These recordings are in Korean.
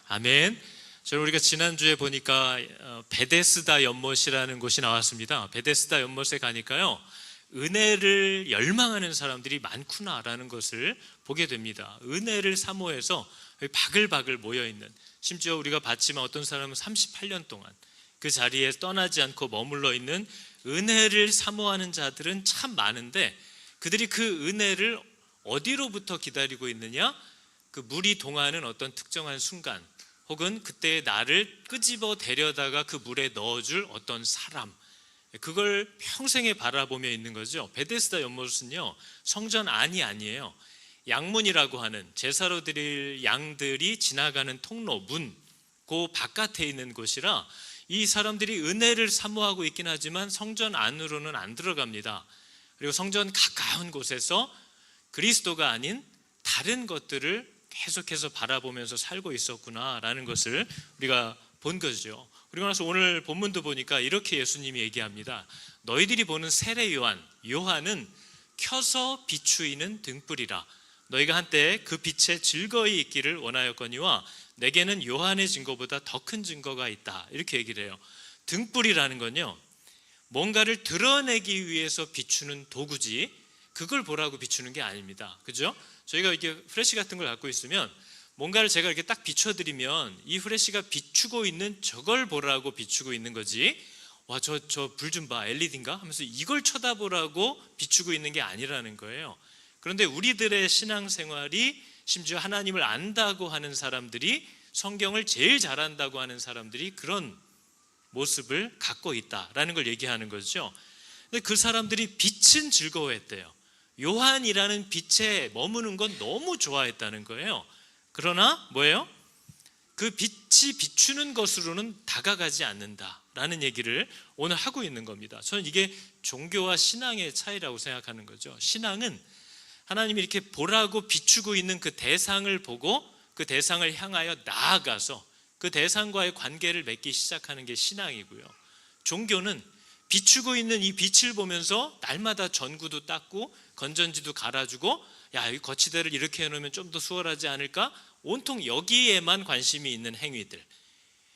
아멘. 저는 우리가 지난주에 보니까 베데스다 연못이라는 곳이 나왔습니다. 베데스다 연못에 가니까요, 은혜를 열망하는 사람들이 많구나라는 것을 보게 됩니다. 은혜를 사모해서 바글바글 모여있는, 심지어 우리가 봤지만 어떤 사람은 38년 동안 그 자리에 떠나지 않고 머물러 있는 은혜를 사모하는 자들은 참 많은데, 그들이 그 은혜를 어디로부터 기다리고 있느냐? 그 물이 동하는 어떤 특정한 순간, 혹은 그때의 나를 끄집어 데려다가 그 물에 넣어줄 어떤 사람, 그걸 평생에 바라보며 있는 거죠. 베데스다 연못은요, 성전 안이 아니에요. 양문이라고 하는, 제사로 드릴 양들이 지나가는 통로, 문, 그 바깥에 있는 곳이라 이 사람들이 은혜를 사모하고 있긴 하지만 성전 안으로는 안 들어갑니다. 그리고 성전 가까운 곳에서 그리스도가 아닌 다른 것들을 계속해서 바라보면서 살고 있었구나라는 것을 우리가 본 거죠. 그리고 나서 오늘 본문도 보니까 이렇게 예수님이 얘기합니다. 너희들이 보는 세례 요한은 켜서 비추이는 등불이라. 너희가 한때 그 빛에 즐거이 있기를 원하였거니와 내게는 요한의 증거보다 더 큰 증거가 있다. 이렇게 얘기를 해요. 등불이라는 건요, 뭔가를 드러내기 위해서 비추는 도구지 그걸 보라고 비추는 게 아닙니다. 그죠? 저희가 이렇게 프레시 같은 걸 갖고 있으면 뭔가를 제가 이렇게 딱 비춰드리면 이 프레시가 비추고 있는 저걸 보라고 비추고 있는 거지, 와, 저 불 좀 봐, LED인가? 하면서 이걸 쳐다보라고 비추고 있는 게 아니라는 거예요. 그런데 우리들의 신앙생활이, 심지어 하나님을 안다고 하는 사람들이, 성경을 제일 잘한다고 하는 사람들이 그런 모습을 갖고 있다라는 걸 얘기하는 거죠. 근데 그 사람들이 빛은 즐거워했대요. 요한이라는 빛에 머무는 건 너무 좋아했다는 거예요. 그러나 뭐예요? 그 빛이 비추는 것으로는 다가가지 않는다라는 얘기를 오늘 하고 있는 겁니다. 저는 이게 종교와 신앙의 차이라고 생각하는 거죠. 신앙은 하나님이 이렇게 보라고 비추고 있는 그 대상을 보고 그 대상을 향하여 나아가서 그 대상과의 관계를 맺기 시작하는 게 신앙이고요. 종교는 비추고 있는 이 빛을 보면서 날마다 전구도 닦고 건전지도 갈아주고, 야, 이 거치대를 이렇게 해놓으면 좀 더 수월하지 않을까? 온통 여기에만 관심이 있는 행위들,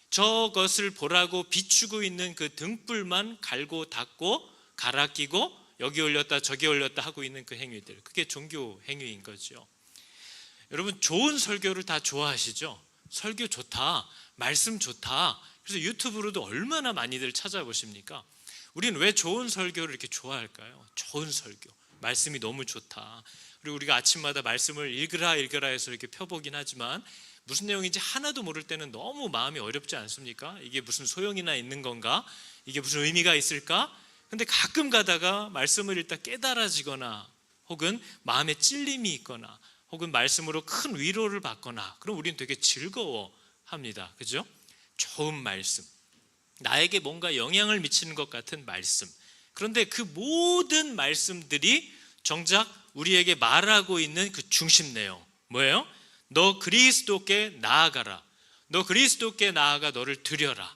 저것을 보라고 비추고 있는 그 등불만 갈고 닦고 갈아 끼고 여기 올렸다 저기 올렸다 하고 있는 그 행위들, 그게 종교 행위인 거죠. 여러분, 좋은 설교를 다 좋아하시죠? 설교 좋다, 말씀 좋다, 그래서 유튜브로도 얼마나 많이들 찾아보십니까? 우리는 왜 좋은 설교를 이렇게 좋아할까요? 좋은 설교, 말씀이 너무 좋다. 그리고 우리가 아침마다 말씀을 읽으라 해서 이렇게 펴보긴 하지만 무슨 내용인지 하나도 모를 때는 너무 마음이 어렵지 않습니까? 이게 무슨 소용이나 있는 건가? 이게 무슨 의미가 있을까? 근데 가끔 가다가 말씀을 읽다 깨달아지거나, 혹은 마음에 찔림이 있거나, 혹은 말씀으로 큰 위로를 받거나, 그럼 우리는 되게 즐거워합니다. 그죠? 좋은 말씀, 나에게 뭔가 영향을 미치는 것 같은 말씀. 그런데 그 모든 말씀들이 정작 우리에게 말하고 있는 그 중심 내용 뭐예요? 너 그리스도께 나아가라. 너 그리스도께 나아가 너를 드려라.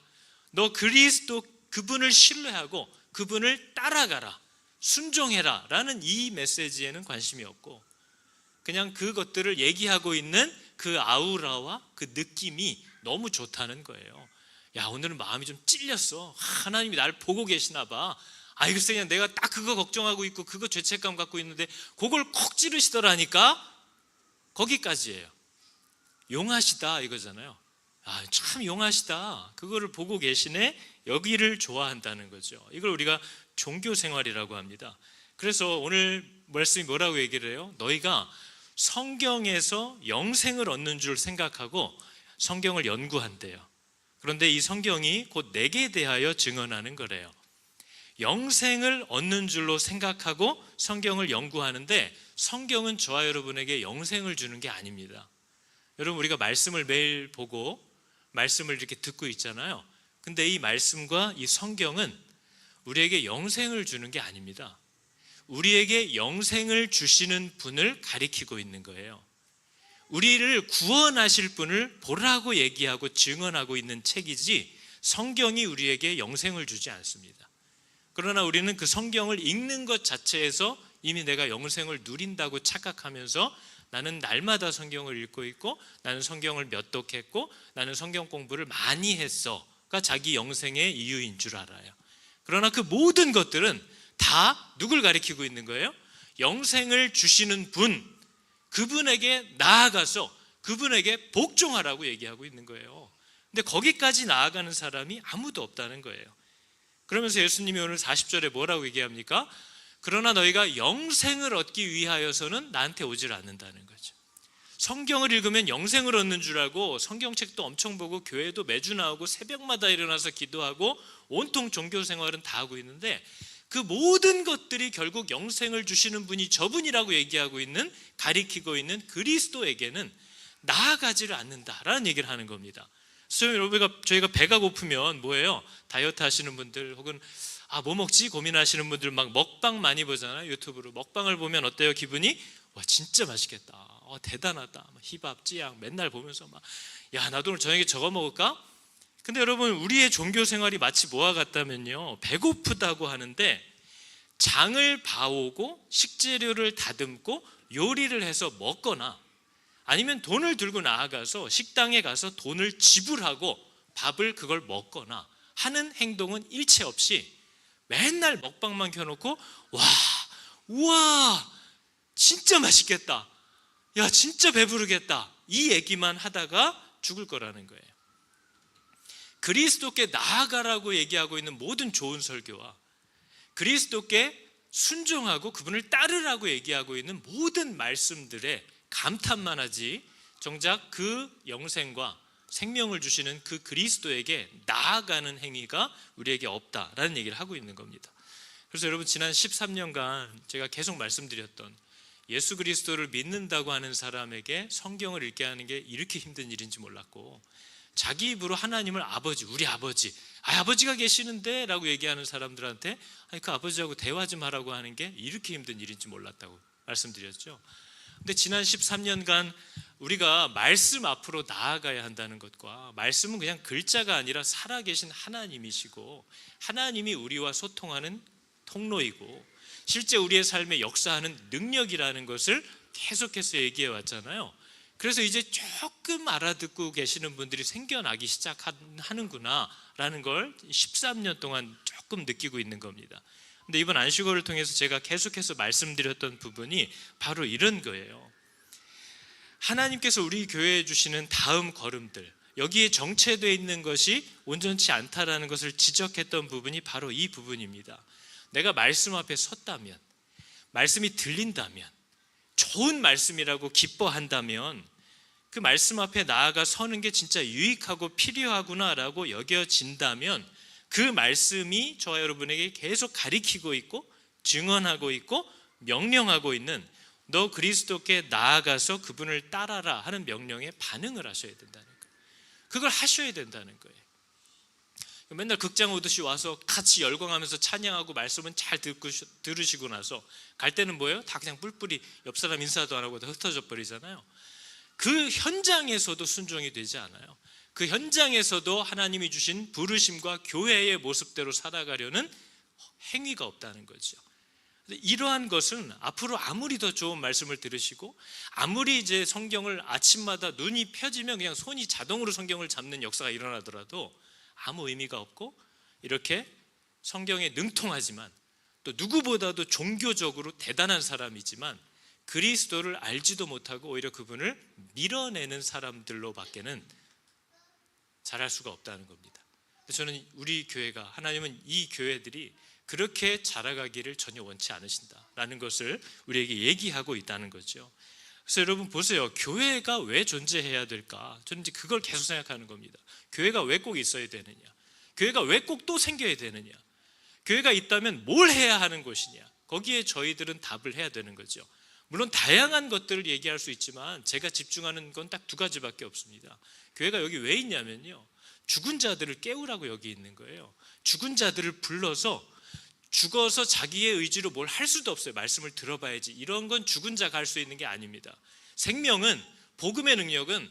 너 그리스도, 그분을 신뢰하고 그분을 따라가라, 순종해라 라는 이 메시지에는 관심이 없고, 그냥 그것들을 얘기하고 있는 그 아우라와 그 느낌이 너무 좋다는 거예요. 야, 오늘은 마음이 좀 찔렸어. 하나님이 나를 보고 계시나 봐. 글쎄, 그냥 내가 딱 그거 걱정하고 있고 그거 죄책감 갖고 있는데 그걸 콕 찌르시더라니까. 거기까지예요. 용하시다 이거잖아요. 참 용하시다, 그거를 보고 계시네, 여기를 좋아한다는 거죠. 이걸 우리가 종교 생활이라고 합니다. 그래서 오늘 말씀이 뭐라고 얘기를 해요? 너희가 성경에서 영생을 얻는 줄 생각하고 성경을 연구한대요. 그런데 이 성경이 곧 내게 대하여 증언하는 거래요. 영생을 얻는 줄로 생각하고 성경을 연구하는데, 성경은 저와 여러분에게 영생을 주는 게 아닙니다. 여러분, 우리가 말씀을 매일 보고 말씀을 이렇게 듣고 있잖아요. 근데 이 말씀과 이 성경은 우리에게 영생을 주는 게 아닙니다. 우리에게 영생을 주시는 분을 가리키고 있는 거예요. 우리를 구원하실 분을 보라고 얘기하고 증언하고 있는 책이지, 성경이 우리에게 영생을 주지 않습니다. 그러나 우리는 그 성경을 읽는 것 자체에서 이미 내가 영생을 누린다고 착각하면서 나는 날마다 성경을 읽고 있고 나는 성경을 몇 독했고 나는 성경 공부를 많이 했어가 자기 영생의 이유인 줄 알아요. 그러나 그 모든 것들은 다 누굴 가리키고 있는 거예요? 영생을 주시는 분, 그분에게 나아가서 그분에게 복종하라고 얘기하고 있는 거예요. 근데 거기까지 나아가는 사람이 아무도 없다는 거예요. 그러면서 예수님이 오늘 40절에 뭐라고 얘기합니까? 그러나 너희가 영생을 얻기 위하여서는 나한테 오질 않는다는 거죠. 성경을 읽으면 영생을 얻는 줄 알고 성경책도 엄청 보고 교회도 매주 나오고 새벽마다 일어나서 기도하고 온통 종교 생활은 다 하고 있는데 그 모든 것들이 결국 영생을 주시는 분이 저분이라고 얘기하고 있는, 가리키고 있는 그리스도에게는 나아가지를 않는다라는 얘기를 하는 겁니다. 그래서 저희가 배가 고프면 뭐예요? 다이어트 하시는 분들 혹은 뭐 먹지 고민하시는 분들 막 먹방 많이 보잖아요. 유튜브로 먹방을 보면 어때요? 기분이 와 진짜 맛있겠다, 대단하다, 힙합, 찌양 맨날 보면서 막 야 나도 오늘 저녁에 저거 먹을까? 근데 여러분 우리의 종교 생활이 마치 뭐와 같다면요, 배고프다고 하는데 장을 봐오고 식재료를 다듬고 요리를 해서 먹거나 아니면 돈을 들고 나아가서 식당에 가서 돈을 지불하고 밥을 그걸 먹거나 하는 행동은 일체 없이 맨날 먹방만 켜놓고 우와 진짜 맛있겠다, 야 진짜 배부르겠다, 이 얘기만 하다가 죽을 거라는 거예요. 그리스도께 나아가라고 얘기하고 있는 모든 좋은 설교와 그리스도께 순종하고 그분을 따르라고 얘기하고 있는 모든 말씀들에 감탄만 하지 정작 그 영생과 생명을 주시는 그 그리스도에게 나아가는 행위가 우리에게 없다라는 얘기를 하고 있는 겁니다. 그래서 여러분 지난 13년간 제가 계속 말씀드렸던 예수 그리스도를 믿는다고 하는 사람에게 성경을 읽게 하는 게 이렇게 힘든 일인지 몰랐고, 자기 입으로 하나님을 아버지, 우리 아버지, 아버지가 계시는데 라고 얘기하는 사람들한테 그 아버지하고 대화 좀 하라고 하는 게 이렇게 힘든 일인지 몰랐다고 말씀드렸죠. 근데 지난 13년간 우리가 말씀 앞으로 나아가야 한다는 것과, 말씀은 그냥 글자가 아니라 살아계신 하나님이시고 하나님이 우리와 소통하는 통로이고 실제 우리의 삶에 역사하는 능력이라는 것을 계속해서 얘기해 왔잖아요. 그래서 이제 조금 알아듣고 계시는 분들이 생겨나기 시작하는구나 라는 걸 13년 동안 조금 느끼고 있는 겁니다. 근데 이번 안식월을 통해서 제가 계속해서 말씀드렸던 부분이 바로 이런 거예요. 하나님께서 우리 교회에 주시는 다음 걸음들, 여기에 정체되어 있는 것이 온전치 않다라는 것을 지적했던 부분이 바로 이 부분입니다. 내가 말씀 앞에 섰다면, 말씀이 들린다면, 좋은 말씀이라고 기뻐한다면 그 말씀 앞에 나아가 서는 게 진짜 유익하고 필요하구나라고 여겨진다면 그 말씀이 저와 여러분에게 계속 가리키고 있고 증언하고 있고 명령하고 있는 너 그리스도께 나아가서 그분을 따라라 하는 명령에 반응을 하셔야 된다는 거예요. 그걸 하셔야 된다는 거예요. 맨날 극장 오듯이 와서 같이 열광하면서 찬양하고 말씀은 잘 들으시고 나서 갈 때는 뭐예요? 다 그냥 뿔뿔이 옆 사람 인사도 안 하고 다 흩어져 버리잖아요. 그 현장에서도 순종이 되지 않아요. 그 현장에서도 하나님이 주신 부르심과 교회의 모습대로 살아가려는 행위가 없다는 거죠. 이러한 것은 앞으로 아무리 더 좋은 말씀을 들으시고 아무리 이제 성경을 아침마다 눈이 펴지면 그냥 손이 자동으로 성경을 잡는 역사가 일어나더라도 아무 의미가 없고, 이렇게 성경에 능통하지만 또 누구보다도 종교적으로 대단한 사람이지만 그리스도를 알지도 못하고 오히려 그분을 밀어내는 사람들로밖에는 잘할 수가 없다는 겁니다. 저는 우리 교회가, 하나님은 이 교회들이 그렇게 자라가기를 전혀 원치 않으신다라는 것을 우리에게 얘기하고 있다는 거죠. 그래서 여러분 보세요. 교회가 왜 존재해야 될까? 저는 이제 그걸 계속 생각하는 겁니다. 교회가 왜 꼭 있어야 되느냐? 교회가 왜 꼭 또 생겨야 되느냐? 교회가 있다면 뭘 해야 하는 것이냐? 거기에 저희들은 답을 해야 되는 거죠. 물론 다양한 것들을 얘기할 수 있지만 제가 집중하는 건 딱 두 가지밖에 없습니다. 교회가 여기 왜 있냐면요, 죽은 자들을 깨우라고 여기 있는 거예요. 죽은 자들을 불러서 죽어서 자기의 의지로 뭘 할 수도 없어요. 말씀을 들어봐야지. 이런 건 죽은 자가 할 수 있는 게 아닙니다. 생명은, 복음의 능력은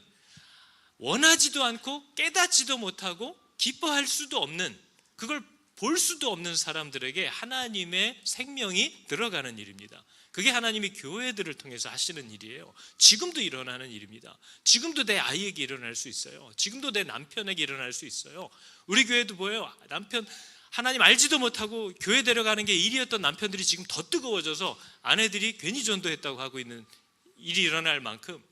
원하지도 않고 깨닫지도 못하고 기뻐할 수도 없는, 그걸 볼 수도 없는 사람들에게 하나님의 생명이 들어가는 일입니다. 그게 하나님이 교회들을 통해서 하시는 일이에요. 지금도 일어나는 일입니다. 지금도 내 아이에게 일어날 수 있어요. 지금도 내 남편에게 일어날 수 있어요. 우리 교회도 뭐예요? 남편 하나님 알지도 못하고 교회 데려가는 게 일이었던 남편들이 지금 더 뜨거워져서 아내들이 괜히 전도했다고 하고 있는 일이 일어날 만큼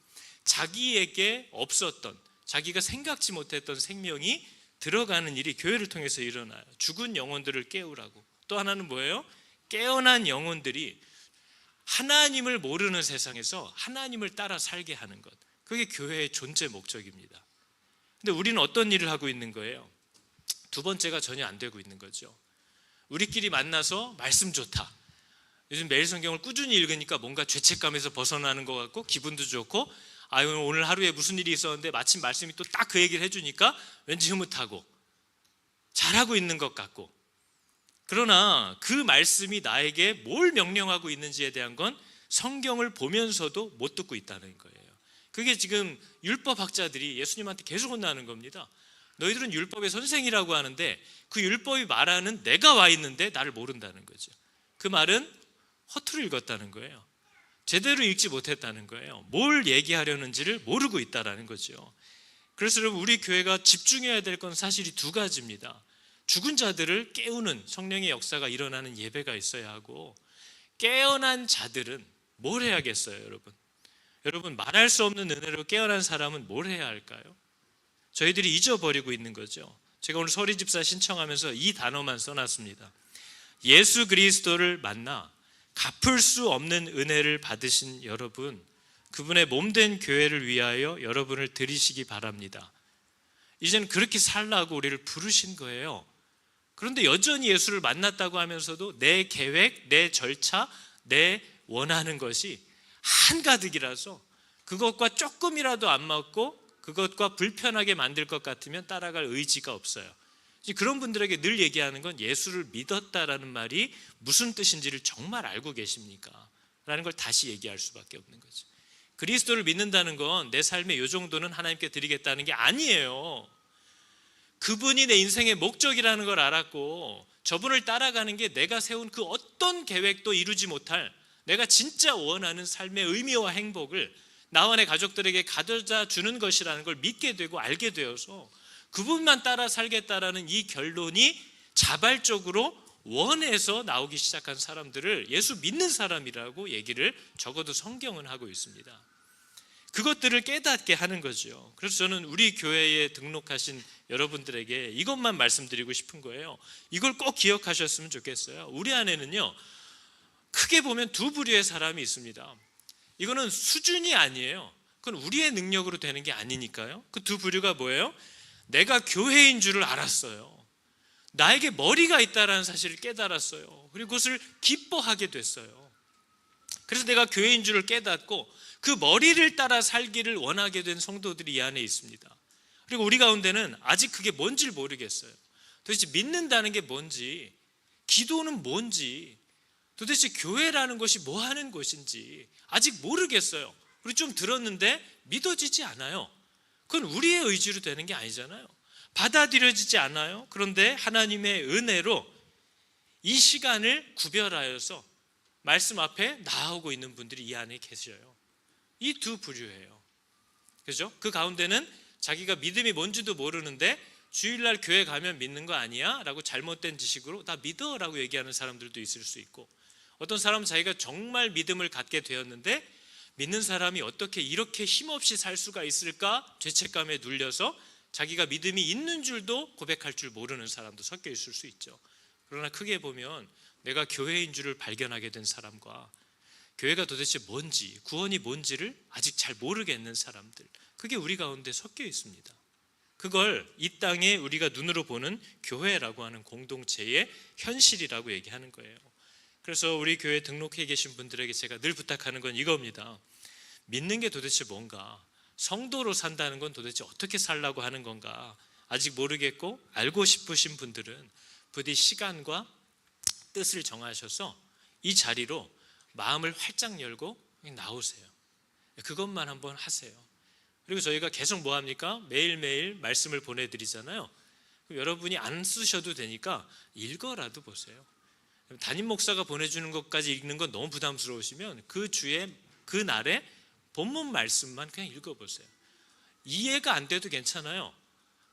자기에게 없었던, 자기가 생각지 못했던 생명이 들어가는 일이 교회를 통해서 일어나요. 죽은 영혼들을 깨우라고. 또 하나는 뭐예요? 깨어난 영혼들이 하나님을 모르는 세상에서 하나님을 따라 살게 하는 것, 그게 교회의 존재 목적입니다. 근데 우리는 어떤 일을 하고 있는 거예요? 두 번째가 전혀 안 되고 있는 거죠. 우리끼리 만나서 말씀 좋다, 요즘 매일 성경을 꾸준히 읽으니까 뭔가 죄책감에서 벗어나는 것 같고 기분도 좋고, 오늘 하루에 무슨 일이 있었는데 마침 말씀이 또 딱 그 얘기를 해주니까 왠지 흐뭇하고 잘하고 있는 것 같고, 그러나 그 말씀이 나에게 뭘 명령하고 있는지에 대한 건 성경을 보면서도 못 듣고 있다는 거예요. 그게 지금 율법학자들이 예수님한테 계속 혼나는 겁니다. 너희들은 율법의 선생이라고 하는데 그 율법이 말하는 내가 와 있는데 나를 모른다는 거죠. 그 말은 허투루 읽었다는 거예요. 제대로 읽지 못했다는 거예요. 뭘 얘기하려는지를 모르고 있다는 거죠. 그래서 여러분, 우리 교회가 집중해야 될 건 사실이 두 가지입니다. 죽은 자들을 깨우는 성령의 역사가 일어나는 예배가 있어야 하고, 깨어난 자들은 뭘 해야겠어요? 여러분 말할 수 없는 은혜로 깨어난 사람은 뭘 해야 할까요? 저희들이 잊어버리고 있는 거죠. 제가 오늘 서리집사 신청하면서 이 단어만 써놨습니다. 예수 그리스도를 만나 갚을 수 없는 은혜를 받으신 여러분, 그분의 몸된 교회를 위하여 여러분을 드리시기 바랍니다. 이제는 그렇게 살라고 우리를 부르신 거예요. 그런데 여전히 예수를 만났다고 하면서도 내 계획, 내 절차, 내 원하는 것이 한가득이라서 그것과 조금이라도 안 맞고 그것과 불편하게 만들 것 같으면 따라갈 의지가 없어요. 그런 분들에게 늘 얘기하는 건, 예수를 믿었다라는 말이 무슨 뜻인지를 정말 알고 계십니까? 라는 걸 다시 얘기할 수밖에 없는 거죠. 그리스도를 믿는다는 건 내 삶의 요 정도는 하나님께 드리겠다는 게 아니에요. 그분이 내 인생의 목적이라는 걸 알았고, 저분을 따라가는 게 내가 세운 그 어떤 계획도 이루지 못할, 내가 진짜 원하는 삶의 의미와 행복을 나와 내 가족들에게 가져다 주는 것이라는 걸 믿게 되고 알게 되어서 그분만 따라 살겠다라는 이 결론이 자발적으로 원해서 나오기 시작한 사람들을 예수 믿는 사람이라고 얘기를 적어도 성경은 하고 있습니다. 그것들을 깨닫게 하는 거죠. 그래서 저는 우리 교회에 등록하신 여러분들에게 이것만 말씀드리고 싶은 거예요. 이걸 꼭 기억하셨으면 좋겠어요. 우리 안에는요, 크게 보면 두 부류의 사람이 있습니다. 이거는 수준이 아니에요. 그건 우리의 능력으로 되는 게 아니니까요. 그 두 부류가 뭐예요? 내가 교회인 줄을 알았어요. 나에게 머리가 있다는 사실을 깨달았어요. 그리고 그것을 기뻐하게 됐어요. 그래서 내가 교회인 줄을 깨닫고 그 머리를 따라 살기를 원하게 된 성도들이 이 안에 있습니다. 그리고 우리 가운데는 아직 그게 뭔지를 모르겠어요. 도대체 믿는다는 게 뭔지, 기도는 뭔지, 도대체 교회라는 것이 뭐 하는 것인지 아직 모르겠어요. 우리 좀 들었는데 믿어지지 않아요. 그건 우리의 의지로 되는 게 아니잖아요. 받아들여지지 않아요. 그런데 하나님의 은혜로 이 시간을 구별하여서 말씀 앞에 나오고 있는 분들이 이 안에 계셔요. 이 두 부류예요. 그죠? 그 가운데는 자기가 믿음이 뭔지도 모르는데 주일날 교회 가면 믿는 거 아니야? 라고 잘못된 지식으로 나 믿어 라고 얘기하는 사람들도 있을 수 있고, 어떤 사람은 자기가 정말 믿음을 갖게 되었는데 믿는 사람이 어떻게 이렇게 힘없이 살 수가 있을까? 죄책감에 눌려서 자기가 믿음이 있는 줄도 고백할 줄 모르는 사람도 섞여 있을 수 있죠. 그러나 크게 보면 내가 교회인 줄을 발견하게 된 사람과 교회가 도대체 뭔지, 구원이 뭔지를 아직 잘 모르겠는 사람들, 그게 우리 가운데 섞여 있습니다. 그걸 이 땅에 우리가 눈으로 보는 교회라고 하는 공동체의 현실이라고 얘기하는 거예요. 그래서 우리 교회에 등록해 계신 분들에게 제가 늘 부탁하는 건 이겁니다. 믿는 게 도대체 뭔가, 성도로 산다는 건 도대체 어떻게 살라고 하는 건가 아직 모르겠고, 알고 싶으신 분들은 부디 시간과 뜻을 정하셔서 이 자리로 마음을 활짝 열고 나오세요. 그것만 한번 하세요. 그리고 저희가 계속 뭐 합니까? 매일매일 말씀을 보내드리잖아요. 여러분이 안 쓰셔도 되니까 읽어라도 보세요. 담임 목사가 보내주는 것까지 읽는 건 너무 부담스러우시면 그 주에 그 날에 본문 말씀만 그냥 읽어보세요. 이해가 안 돼도 괜찮아요.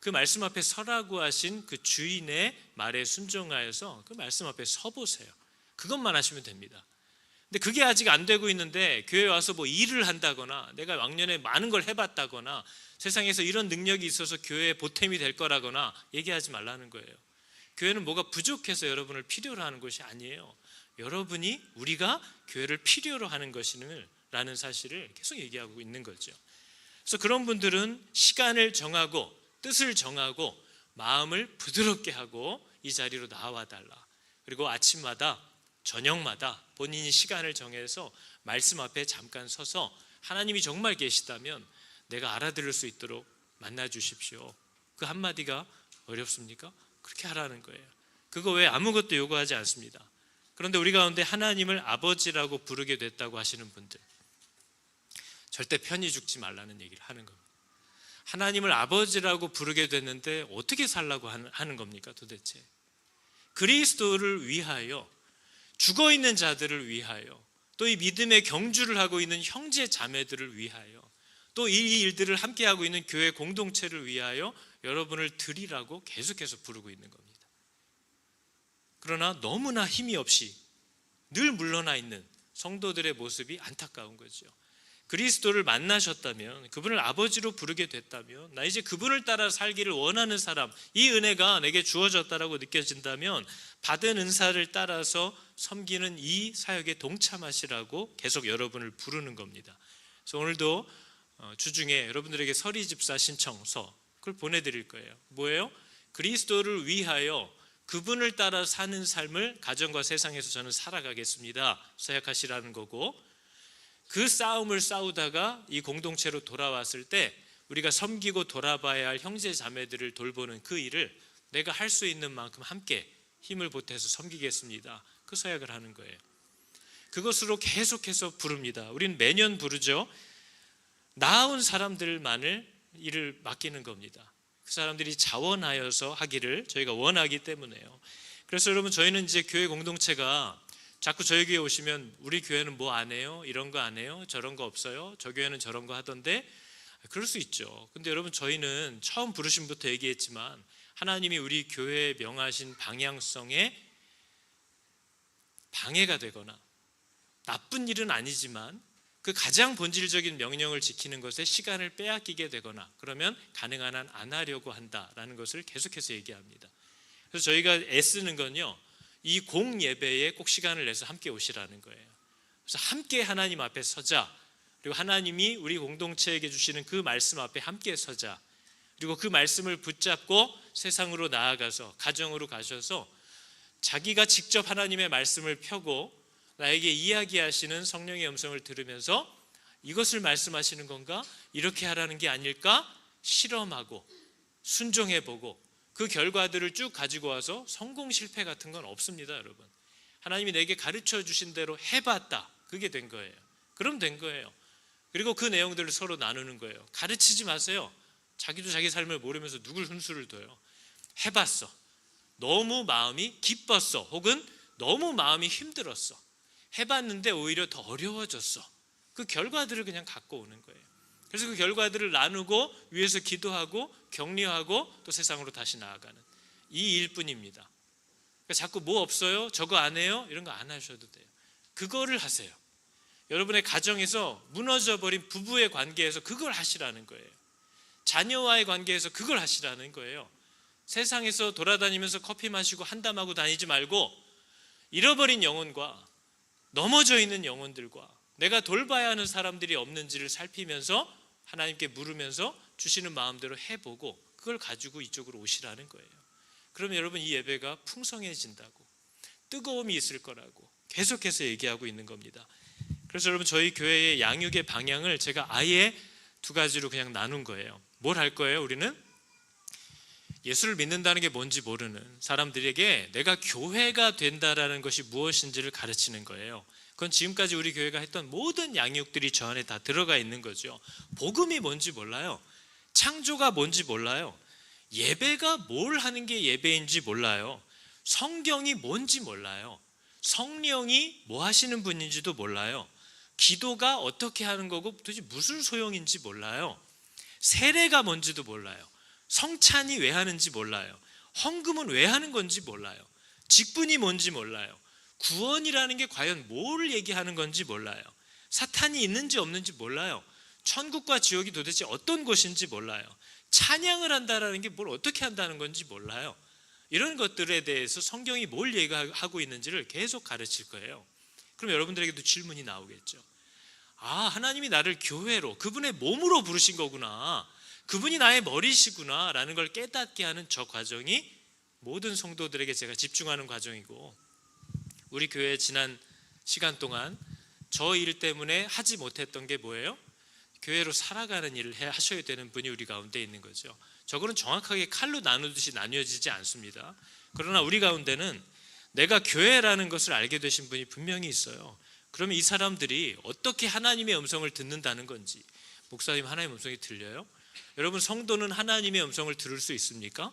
그 말씀 앞에 서라고 하신 그 주인의 말에 순종하여서 그 말씀 앞에 서보세요. 그것만 하시면 됩니다. 근데 그게 아직 안 되고 있는데 교회 와서 뭐 일을 한다거나 내가 왕년에 많은 걸 해봤다거나 세상에서 이런 능력이 있어서 교회에 보탬이 될 거라거나 얘기하지 말라는 거예요. 교회는 뭐가 부족해서 여러분을 필요로 하는 것이 아니에요. 여러분이 우리가 교회를 필요로 하는 것이라는 사실을 계속 얘기하고 있는 거죠. 그래서 그런 분들은 시간을 정하고 뜻을 정하고 마음을 부드럽게 하고 이 자리로 나와 달라. 그리고 아침마다 저녁마다 본인이 시간을 정해서 말씀 앞에 잠깐 서서 하나님이 정말 계시다면 내가 알아들을 수 있도록 만나 주십시오. 그 한마디가 어렵습니까? 그렇게 하라는 거예요. 그거 외에 아무것도 요구하지 않습니다. 그런데 우리 가운데 하나님을 아버지라고 부르게 됐다고 하시는 분들, 절대 편히 죽지 말라는 얘기를 하는 겁니다. 하나님을 아버지라고 부르게 됐는데 어떻게 살라고 하는 겁니까 도대체? 그리스도를 위하여, 죽어있는 자들을 위하여, 또 이 믿음의 경주를 하고 있는 형제 자매들을 위하여, 또 이 일들을 함께하고 있는 교회 공동체를 위하여 여러분을 드리라고 계속해서 부르고 있는 겁니다. 그러나 너무나 힘이 없이 늘 물러나 있는 성도들의 모습이 안타까운 거죠. 그리스도를 만나셨다면, 그분을 아버지로 부르게 됐다면, 나 이제 그분을 따라 살기를 원하는 사람, 이 은혜가 내게 주어졌다라고 느껴진다면 받은 은사를 따라서 섬기는 이 사역에 동참하시라고 계속 여러분을 부르는 겁니다. 그래서 오늘도 주중에 여러분들에게 서리집사 신청서 그걸 보내드릴 거예요. 뭐예요? 그리스도를 위하여 그분을 따라 사는 삶을 가정과 세상에서 저는 살아가겠습니다. 서약하시라는 거고, 그 싸움을 싸우다가 이 공동체로 돌아왔을 때 우리가 섬기고 돌아봐야 할 형제 자매들을 돌보는 그 일을 내가 할 수 있는 만큼 함께 힘을 보태서 섬기겠습니다. 그 서약을 하는 거예요. 그것으로 계속해서 부릅니다. 우리는 매년 부르죠. 나아온 사람들만을 일을 맡기는 겁니다. 그 사람들이 자원하여서 하기를 저희가 원하기 때문에요. 그래서 여러분, 저희는 이제 교회 공동체가 자꾸 저희 교회 오시면 우리 교회는 뭐 안 해요? 이런 거 안 해요? 저런 거 없어요? 저 교회는 저런 거 하던데? 그럴 수 있죠. 근데 여러분, 저희는 처음 부르심부터 얘기했지만 하나님이 우리 교회에 명하신 방향성에 방해가 되거나 나쁜 일은 아니지만 그 가장 본질적인 명령을 지키는 것에 시간을 빼앗기게 되거나 그러면 가능한 한 안 하려고 한다라는 것을 계속해서 얘기합니다. 그래서 저희가 애쓰는 건요, 이 공예배에 꼭 시간을 내서 함께 오시라는 거예요. 그래서 함께 하나님 앞에 서자, 그리고 하나님이 우리 공동체에게 주시는 그 말씀 앞에 함께 서자, 그리고 그 말씀을 붙잡고 세상으로 나아가서 가정으로 가셔서 자기가 직접 하나님의 말씀을 펴고 나에게 이야기하시는 성령의 음성을 들으면서 이것을 말씀하시는 건가? 이렇게 하라는 게 아닐까? 실험하고 순종해보고 그 결과들을 쭉 가지고 와서 성공 실패 같은 건 없습니다. 여러분, 하나님이 내게 가르쳐 주신 대로 해봤다, 그게 된 거예요. 그럼 된 거예요. 그리고 그 내용들을 서로 나누는 거예요. 가르치지 마세요. 자기도 자기 삶을 모르면서 누굴 훈수를 둬요. 해봤어, 너무 마음이 기뻤어, 혹은 너무 마음이 힘들었어, 해봤는데 오히려 더 어려워졌어. 그 결과들을 그냥 갖고 오는 거예요. 그래서 그 결과들을 나누고 위에서 기도하고 격려하고 또 세상으로 다시 나아가는 이 일뿐입니다. 그러니까 자꾸 뭐 없어요? 저거 안 해요? 이런 거 안 하셔도 돼요. 그거를 하세요. 여러분의 가정에서 무너져버린 부부의 관계에서 그걸 하시라는 거예요. 자녀와의 관계에서 그걸 하시라는 거예요. 세상에서 돌아다니면서 커피 마시고 한담하고 다니지 말고 잃어버린 영혼과 넘어져 있는 영혼들과 내가 돌봐야 하는 사람들이 없는지를 살피면서 하나님께 물으면서 주시는 마음대로 해보고 그걸 가지고 이쪽으로 오시라는 거예요. 그러면 여러분, 이 예배가 풍성해진다고, 뜨거움이 있을 거라고 계속해서 얘기하고 있는 겁니다. 그래서 여러분, 저희 교회의 양육의 방향을 제가 아예 두 가지로 그냥 나눈 거예요. 뭘 할 거예요? 우리는 예수를 믿는다는 게 뭔지 모르는 사람들에게 내가 교회가 된다라는 것이 무엇인지를 가르치는 거예요. 그건 지금까지 우리 교회가 했던 모든 양육들이 저 안에 다 들어가 있는 거죠. 복음이 뭔지 몰라요. 창조가 뭔지 몰라요. 예배가 뭘 하는 게 예배인지 몰라요. 성경이 뭔지 몰라요. 성령이 뭐 하시는 분인지도 몰라요. 기도가 어떻게 하는 거고 도대체 무슨 소용인지 몰라요. 세례가 뭔지도 몰라요. 성찬이 왜 하는지 몰라요. 헌금은 왜 하는 건지 몰라요. 직분이 뭔지 몰라요. 구원이라는 게 과연 뭘 얘기하는 건지 몰라요. 사탄이 있는지 없는지 몰라요. 천국과 지옥이 도대체 어떤 곳인지 몰라요. 찬양을 한다는 게 뭘 어떻게 한다는 건지 몰라요. 이런 것들에 대해서 성경이 뭘 얘기하고 있는지를 계속 가르칠 거예요. 그럼 여러분들에게도 질문이 나오겠죠. 하나님이 나를 교회로, 그분의 몸으로 부르신 거구나, 그분이 나의 머리시구나 라는 걸 깨닫게 하는 저 과정이 모든 성도들에게 제가 집중하는 과정이고, 우리 교회 지난 시간 동안 저 일 때문에 하지 못했던 게 뭐예요? 교회로 살아가는 일을 하셔야 되는 분이 우리 가운데 있는 거죠. 저거는 정확하게 칼로 나누듯이 나뉘어지지 않습니다. 그러나 우리 가운데는 내가 교회라는 것을 알게 되신 분이 분명히 있어요. 그러면 이 사람들이 어떻게 하나님의 음성을 듣는다는 건지. 목사님, 하나님의 음성이 들려요? 여러분, 성도는 하나님의 음성을 들을 수 있습니까?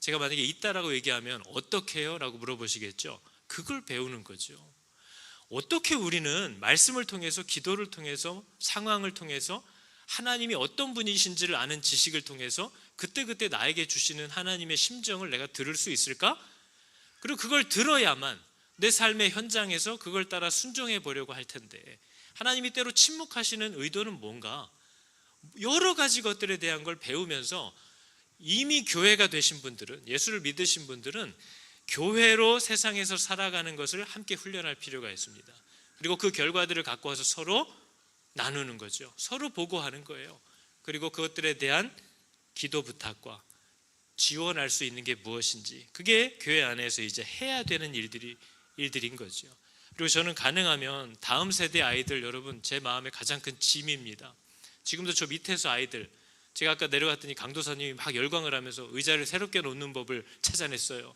제가 만약에 있다라고 얘기하면 어떻게 해요? 라고 물어보시겠죠. 그걸 배우는 거죠. 어떻게 우리는 말씀을 통해서, 기도를 통해서, 상황을 통해서 하나님이 어떤 분이신지를 아는 지식을 통해서 그때그때 나에게 주시는 하나님의 심정을 내가 들을 수 있을까? 그리고 그걸 들어야만 내 삶의 현장에서 그걸 따라 순종해 보려고 할 텐데, 하나님이 때로 침묵하시는 의도는 뭔가? 여러 가지 것들에 대한 걸 배우면서 이미 교회가 되신 분들은, 예수를 믿으신 분들은 교회로 세상에서 살아가는 것을 함께 훈련할 필요가 있습니다. 그리고 그 결과들을 갖고 와서 서로 나누는 거죠. 서로 보고하는 거예요. 그리고 그것들에 대한 기도 부탁과 지원할 수 있는 게 무엇인지, 그게 교회 안에서 이제 해야 되는 일들인 거죠. 그리고 저는 가능하면 다음 세대 아이들, 여러분, 제 마음의 가장 큰 짐입니다. 지금도 저 밑에서 아이들, 제가 아까 내려갔더니 강도사님이 막 열광을 하면서 의자를 새롭게 놓는 법을 찾아냈어요.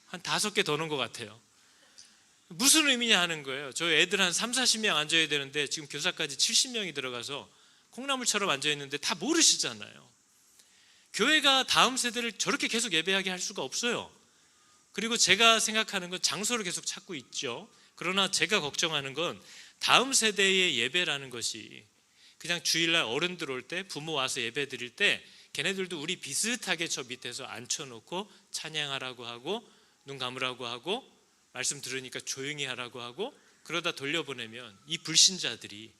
한 5개 더 넣은 것 같아요. 무슨 의미냐 하는 거예요. 저 애들 한 3, 40명 앉아야 되는데 지금 교사까지 70명이 들어가서 콩나물처럼 앉아있는데 다 모르시잖아요. 교회가 다음 세대를 저렇게 계속 예배하게 할 수가 없어요. 그리고 제가 생각하는 건 장소를 계속 찾고 있죠. 그러나 제가 걱정하는 건 다음 세대의 예배라는 것이 그냥 주일날 어른들 올 때, 부모 와서 예배 드릴 때 걔네들도 우리 비슷하게 저 밑에서 앉혀놓고 찬양하라고 하고 눈 감으라고 하고 말씀 들으니까 조용히 하라고 하고 그러다 돌려보내면 이 불신자들이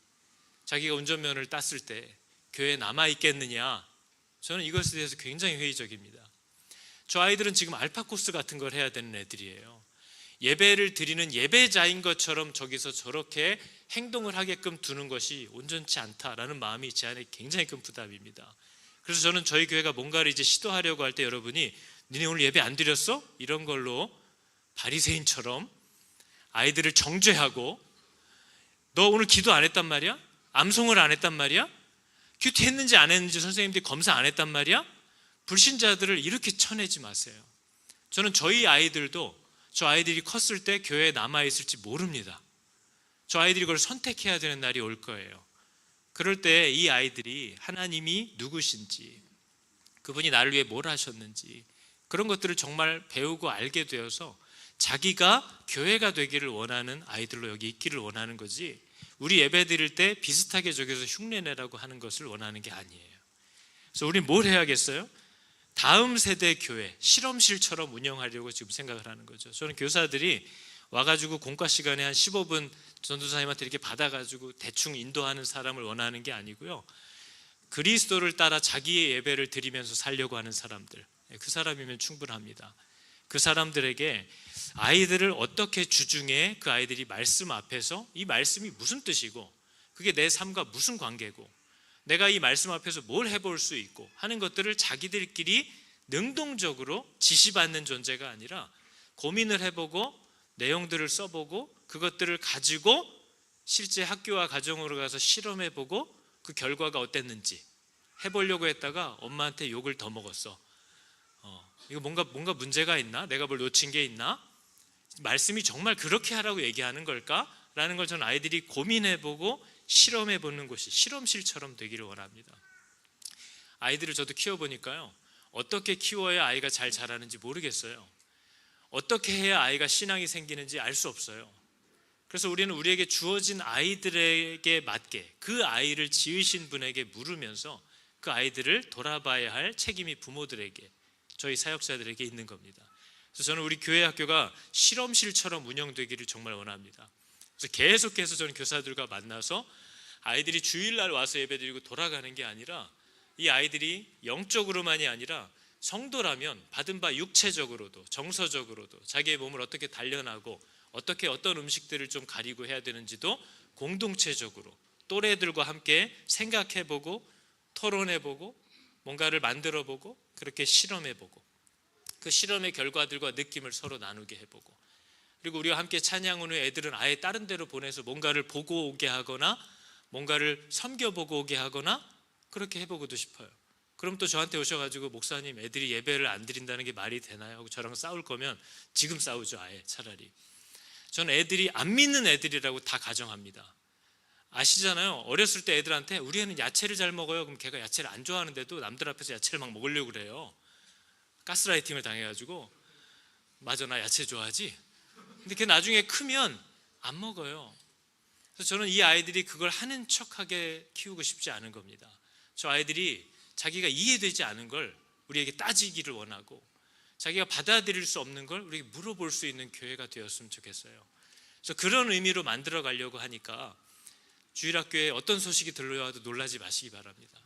자기가 운전면허를 땄을 때 교회에 남아있겠느냐, 저는 이것에 대해서 굉장히 회의적입니다. 저 아이들은 지금 알파코스 같은 걸 해야 되는 애들이에요. 예배를 드리는 예배자인 것처럼 저기서 저렇게 행동을 하게끔 두는 것이 온전치 않다라는 마음이 제 안에 굉장히 큰 부담입니다. 그래서 저는 저희 교회가 뭔가를 이제 시도하려고 할 때 여러분이 니네 오늘 예배 안 드렸어? 이런 걸로 바리새인처럼 아이들을 정죄하고, 너 오늘 기도 안 했단 말이야? 암송을 안 했단 말이야? 큐티 했는지 안 했는지 선생님들이 검사 안 했단 말이야? 불신자들을 이렇게 쳐내지 마세요. 저는 저희 아이들도 저 아이들이 컸을 때 교회에 남아있을지 모릅니다. 저 아이들이 그걸 선택해야 되는 날이 올 거예요. 그럴 때 이 아이들이 하나님이 누구신지, 그분이 나를 위해 뭘 하셨는지, 그런 것들을 정말 배우고 알게 되어서 자기가 교회가 되기를 원하는 아이들로 여기 있기를 원하는 거지, 우리 예배 드릴 때 비슷하게 저기서 흉내내라고 하는 것을 원하는 게 아니에요. 그래서 우리 뭘 해야겠어요? 다음 세대 교회, 실험실처럼 운영하려고 지금 생각을 하는 거죠. 저는 교사들이 와가지고 공과 시간에 한 15분 전도사님한테 이렇게 받아가지고 대충 인도하는 사람을 원하는 게 아니고요, 그리스도를 따라 자기의 예배를 드리면서 살려고 하는 사람들, 그 사람이면 충분합니다. 그 사람들에게 아이들을 어떻게 주중에 그 아이들이 말씀 앞에서 이 말씀이 무슨 뜻이고 그게 내 삶과 무슨 관계고 내가 이 말씀 앞에서 뭘 해볼 수 있고 하는 것들을 자기들끼리 능동적으로 지시받는 존재가 아니라 고민을 해보고 내용들을 써보고 그것들을 가지고 실제 학교와 가정으로 가서 실험해보고 그 결과가 어땠는지 해보려고 했다가 엄마한테 욕을 더 먹었어. 이거 뭔가 문제가 있나? 내가 뭘 놓친 게 있나? 말씀이 정말 그렇게 하라고 얘기하는 걸까? 라는 걸 저는 아이들이 고민해보고 실험해보는 곳이 실험실처럼 되기를 원합니다. 아이들을 저도 키워보니까요, 어떻게 키워야 아이가 잘 자라는지 모르겠어요. 어떻게 해야 아이가 신앙이 생기는지 알 수 없어요. 그래서 우리는 우리에게 주어진 아이들에게 맞게 그 아이를 지으신 분에게 물으면서 그 아이들을 돌아봐야 할 책임이 부모들에게, 저희 사역자들에게 있는 겁니다. 그래서 저는 우리 교회 학교가 실험실처럼 운영되기를 정말 원합니다. 그래서 계속해서 저는 교사들과 만나서 아이들이 주일날 와서 예배드리고 돌아가는 게 아니라 이 아이들이 영적으로만이 아니라 성도라면 받은 바 육체적으로도 정서적으로도 자기의 몸을 어떻게 단련하고 어떻게 어떤 음식들을 좀 가리고 해야 되는지도 공동체적으로 또래들과 함께 생각해보고 토론해보고 뭔가를 만들어보고 그렇게 실험해보고 그 실험의 결과들과 느낌을 서로 나누게 해보고, 그리고 우리와 함께 찬양은 후에 애들은 아예 다른 데로 보내서 뭔가를 보고 오게 하거나 뭔가를 섬겨보고 오게 하거나 그렇게 해보고도 싶어요. 그럼 또 저한테 오셔가지고 목사님 애들이 예배를 안 드린다는 게 말이 되나요? 하고 저랑 싸울 거면 지금 싸우죠. 아예 차라리. 저는 애들이 안 믿는 애들이라고 다 가정합니다. 아시잖아요. 어렸을 때 애들한테 우리 애는 야채를 잘 먹어요. 그럼 걔가 야채를 안 좋아하는데도 남들 앞에서 야채를 막 먹으려고 그래요. 가스라이팅을 당해가지고 맞아 나 야채 좋아하지? 근데 걔 나중에 크면 안 먹어요. 그래서 저는 이 아이들이 그걸 하는 척하게 키우고 싶지 않은 겁니다. 저 아이들이 자기가 이해되지 않은 걸 우리에게 따지기를 원하고 자기가 받아들일 수 없는 걸 우리에게 물어볼 수 있는 교회가 되었으면 좋겠어요. 그래서 그런 의미로 만들어 가려고 하니까 주일학교에 어떤 소식이 들려와도 놀라지 마시기 바랍니다.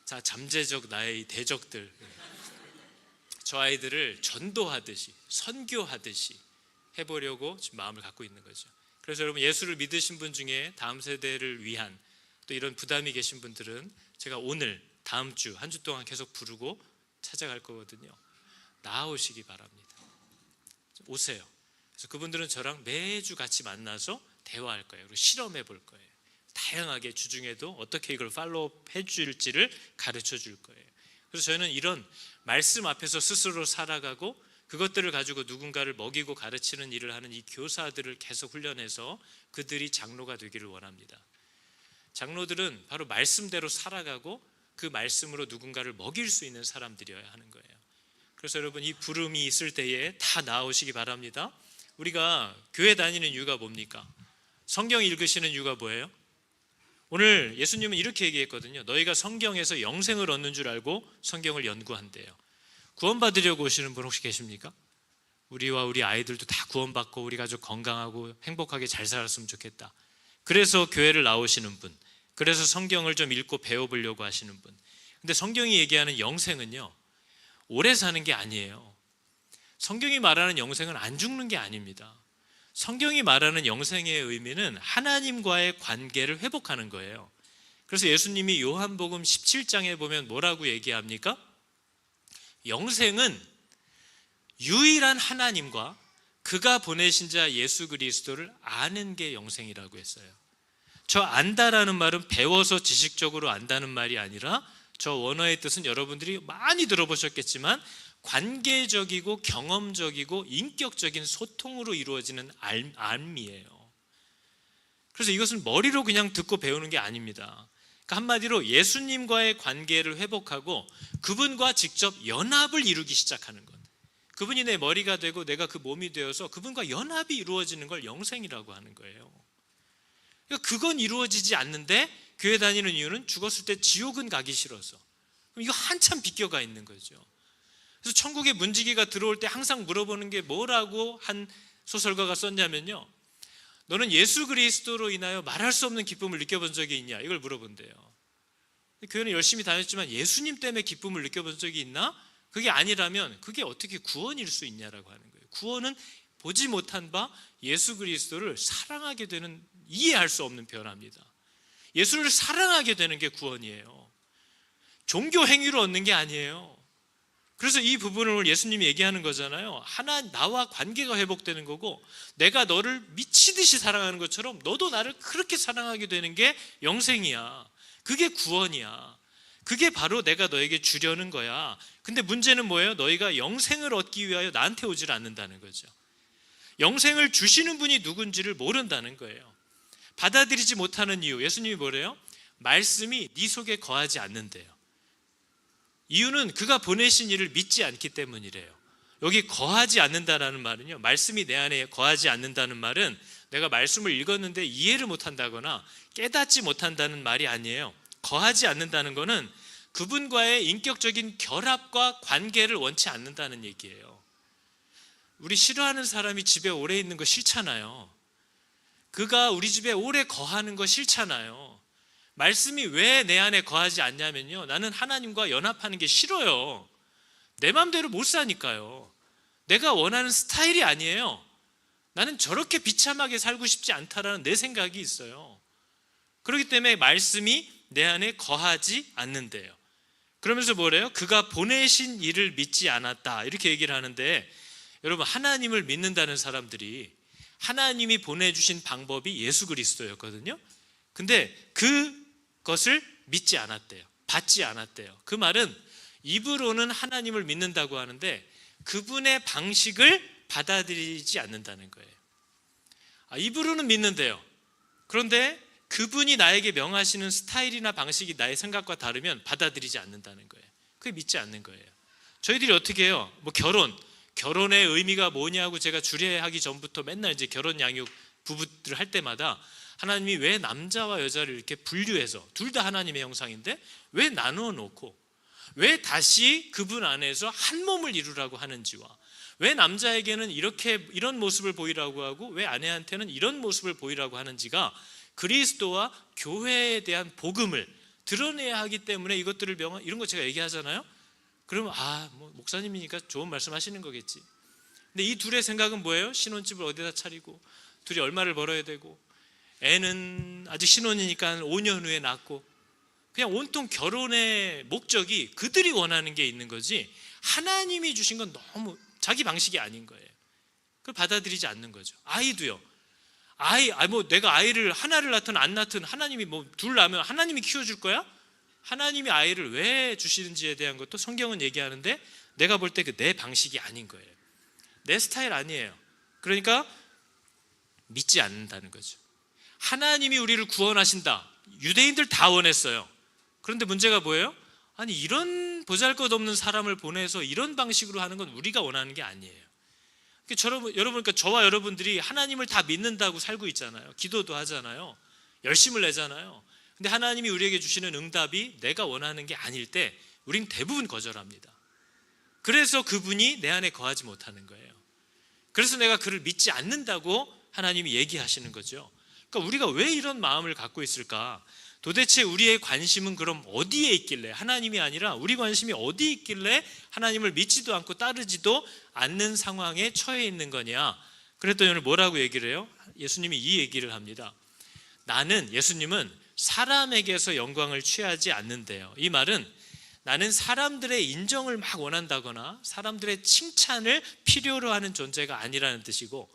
자, 잠재적 나의 이 대적들, 저 아이들을 전도하듯이 선교하듯이 해보려고 지금 마음을 갖고 있는 거죠. 그래서 여러분 예수를 믿으신 분 중에 다음 세대를 위한 또 이런 부담이 계신 분들은 제가 오늘 다음 주 한 주 동안 계속 부르고 찾아갈 거거든요. 나아오시기 바랍니다. 오세요. 그래서 그분들은 저랑 매주 같이 만나서 대화할 거예요. 그리고 실험해 볼 거예요. 다양하게 주중에도 어떻게 이걸 팔로우업 해줄지를 가르쳐 줄 거예요. 그래서 저희는 이런 말씀 앞에서 스스로 살아가고 그것들을 가지고 누군가를 먹이고 가르치는 일을 하는 이 교사들을 계속 훈련해서 그들이 장로가 되기를 원합니다. 장로들은 바로 말씀대로 살아가고 그 말씀으로 누군가를 먹일 수 있는 사람들이어야 하는 거예요. 그래서 여러분 이 부름이 있을 때에 다 나오시기 바랍니다. 우리가 교회 다니는 이유가 뭡니까? 성경 읽으시는 이유가 뭐예요? 오늘 예수님은 이렇게 얘기했거든요. 너희가 성경에서 영생을 얻는 줄 알고 성경을 연구한대요. 구원받으려고 오시는 분 혹시 계십니까? 우리와 우리 아이들도 다 구원받고 우리 가족 건강하고 행복하게 잘 살았으면 좋겠다. 그래서 교회를 나오시는 분, 그래서 성경을 좀 읽고 배워보려고 하시는 분. 근데 성경이 얘기하는 영생은요, 오래 사는 게 아니에요. 성경이 말하는 영생은 안 죽는 게 아닙니다. 성경이 말하는 영생의 의미는 하나님과의 관계를 회복하는 거예요. 그래서 예수님이 요한복음 17장에 보면 뭐라고 얘기합니까? 영생은 유일한 하나님과 그가 보내신 자 예수 그리스도를 아는 게 영생이라고 했어요. 저 안다라는 말은 배워서 지식적으로 안다는 말이 아니라 저 원어의 뜻은 여러분들이 많이 들어보셨겠지만 관계적이고 경험적이고 인격적인 소통으로 이루어지는 알미예요. 그래서 이것은 머리로 그냥 듣고 배우는 게 아닙니다. 그러니까 한마디로 예수님과의 관계를 회복하고 그분과 직접 연합을 이루기 시작하는 것. 그분이 내 머리가 되고 내가 그 몸이 되어서 그분과 연합이 이루어지는 걸 영생이라고 하는 거예요. 그러니까 그건 이루어지지 않는데 교회 다니는 이유는 죽었을 때 지옥은 가기 싫어서. 그럼 이거 한참 비껴가 있는 거죠. 그래서 천국의 문지기가 들어올 때 항상 물어보는 게 뭐라고 한 소설가가 썼냐면요, 너는 예수 그리스도로 인하여 말할 수 없는 기쁨을 느껴본 적이 있냐, 이걸 물어본대요. 교회는 열심히 다녔지만 예수님 때문에 기쁨을 느껴본 적이 있나? 그게 아니라면 그게 어떻게 구원일 수 있냐라고 하는 거예요. 구원은 보지 못한 바 예수 그리스도를 사랑하게 되는, 이해할 수 없는 변화입니다. 예수를 사랑하게 되는 게 구원이에요. 종교 행위로 얻는 게 아니에요. 그래서 이 부분을 오늘 예수님이 얘기하는 거잖아요. 나와 관계가 회복되는 거고 내가 너를 미치듯이 사랑하는 것처럼 너도 나를 그렇게 사랑하게 되는 게 영생이야. 그게 구원이야. 그게 바로 내가 너에게 주려는 거야. 근데 문제는 뭐예요? 너희가 영생을 얻기 위하여 나한테 오질 않는다는 거죠. 영생을 주시는 분이 누군지를 모른다는 거예요. 받아들이지 못하는 이유, 예수님이 뭐래요? 말씀이 네 속에 거하지 않는데요. 이유는 그가 보내신 이를 믿지 않기 때문이래요. 여기 거하지 않는다라는 말은요, 말씀이 내 안에 거하지 않는다는 말은 내가 말씀을 읽었는데 이해를 못한다거나 깨닫지 못한다는 말이 아니에요. 거하지 않는다는 것은 그분과의 인격적인 결합과 관계를 원치 않는다는 얘기예요. 우리 싫어하는 사람이 집에 오래 있는 거 싫잖아요. 그가 우리 집에 오래 거하는 거 싫잖아요. 말씀이 왜 내 안에 거하지 않냐면요, 나는 하나님과 연합하는 게 싫어요. 내 마음대로 못 사니까요. 내가 원하는 스타일이 아니에요. 나는 저렇게 비참하게 살고 싶지 않다라는 내 생각이 있어요. 그렇기 때문에 말씀이 내 안에 거하지 않는데요. 그러면서 뭐래요? 그가 보내신 이를 믿지 않았다, 이렇게 얘기를 하는데, 여러분, 하나님을 믿는다는 사람들이 하나님이 보내주신 방법이 예수 그리스도였거든요. 근데 그것을 믿지 않았대요. 받지 않았대요. 그 말은 입으로는 하나님을 믿는다고 하는데 그분의 방식을 받아들이지 않는다는 거예요. 입으로는 믿는데요. 그런데 그분이 나에게 명하시는 스타일이나 방식이 나의 생각과 다르면 받아들이지 않는다는 거예요. 그게 믿지 않는 거예요. 저희들이 어떻게 해요? 결혼의 의미가 뭐냐고 제가 주례하기 전부터 맨날 이제 결혼 양육 부부들 할 때마다 하나님이 왜 남자와 여자를 이렇게 분류해서 둘 다 하나님의 형상인데 왜 나누어 놓고 왜 다시 그분 안에서 한 몸을 이루라고 하는지와 왜 남자에게는 이런 모습을 보이라고 하고 왜 아내한테는 이런 모습을 보이라고 하는지가 그리스도와 교회에 대한 복음을 드러내야 하기 때문에 이것들을 이런 거 제가 얘기하잖아요. 그러면 목사님이니까 좋은 말씀 하시는 거겠지. 근데 이 둘의 생각은 뭐예요? 신혼집을 어디다 차리고 둘이 얼마를 벌어야 되고 애는 아직 신혼이니까 5년 후에 낳고, 그냥 온통 결혼의 목적이 그들이 원하는 게 있는 거지 하나님이 주신 건 너무 자기 방식이 아닌 거예요. 그걸 받아들이지 않는 거죠. 아이도요. 내가 아이를 하나를 낳든 안 낳든 하나님이 둘 낳으면 하나님이 키워줄 거야? 하나님이 아이를 왜 주시는지에 대한 것도 성경은 얘기하는데 내가 볼 때 내 방식이 아닌 거예요. 내 스타일 아니에요. 그러니까 믿지 않는다는 거죠. 하나님이 우리를 구원하신다. 유대인들 다 원했어요. 그런데 문제가 뭐예요? 이런 보잘것없는 사람을 보내서 이런 방식으로 하는 건 우리가 원하는 게 아니에요. 그러니까 저와 여러분들이 하나님을 다 믿는다고 살고 있잖아요. 기도도 하잖아요. 열심을 내잖아요. 근데 하나님이 우리에게 주시는 응답이 내가 원하는 게 아닐 때 우린 대부분 거절합니다. 그래서 그분이 내 안에 거하지 못하는 거예요. 그래서 내가 그를 믿지 않는다고 하나님이 얘기하시는 거죠. 그러니까 우리가 왜 이런 마음을 갖고 있을까? 도대체 우리의 관심은 그럼 어디에 있길래, 하나님이 아니라 우리 관심이 어디에 있길래 하나님을 믿지도 않고 따르지도 않는 상황에 처해 있는 거냐? 그랬더니 오늘 뭐라고 얘기를 해요? 예수님이 이 얘기를 합니다. 예수님은 사람에게서 영광을 취하지 않는데요. 이 말은 나는 사람들의 인정을 막 원한다거나 사람들의 칭찬을 필요로 하는 존재가 아니라는 뜻이고,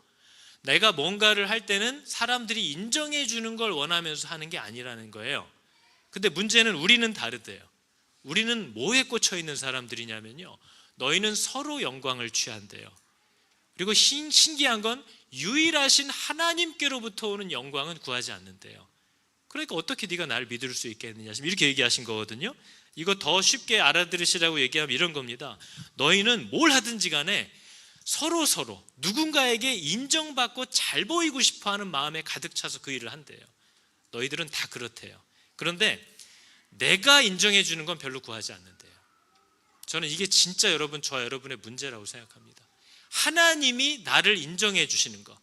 내가 뭔가를 할 때는 사람들이 인정해 주는 걸 원하면서 하는 게 아니라는 거예요. 근데 문제는 우리는 다르대요. 우리는 뭐에 꽂혀 있는 사람들이냐면요, 너희는 서로 영광을 취한대요. 그리고 신기한 건 유일하신 하나님께로부터 오는 영광은 구하지 않는데요. 그러니까 어떻게 네가 날 믿을 수 있겠느냐, 지금 이렇게 얘기하신 거거든요. 이거 더 쉽게 알아들으시라고 얘기하면 이런 겁니다. 너희는 뭘 하든지 간에 서로 누군가에게 인정받고 잘 보이고 싶어하는 마음에 가득 차서 그 일을 한대요. 너희들은 다 그렇대요. 그런데 내가 인정해 주는 건 별로 구하지 않는데요. 저는 이게 진짜 저와 여러분의 문제라고 생각합니다. 하나님이 나를 인정해 주시는 거,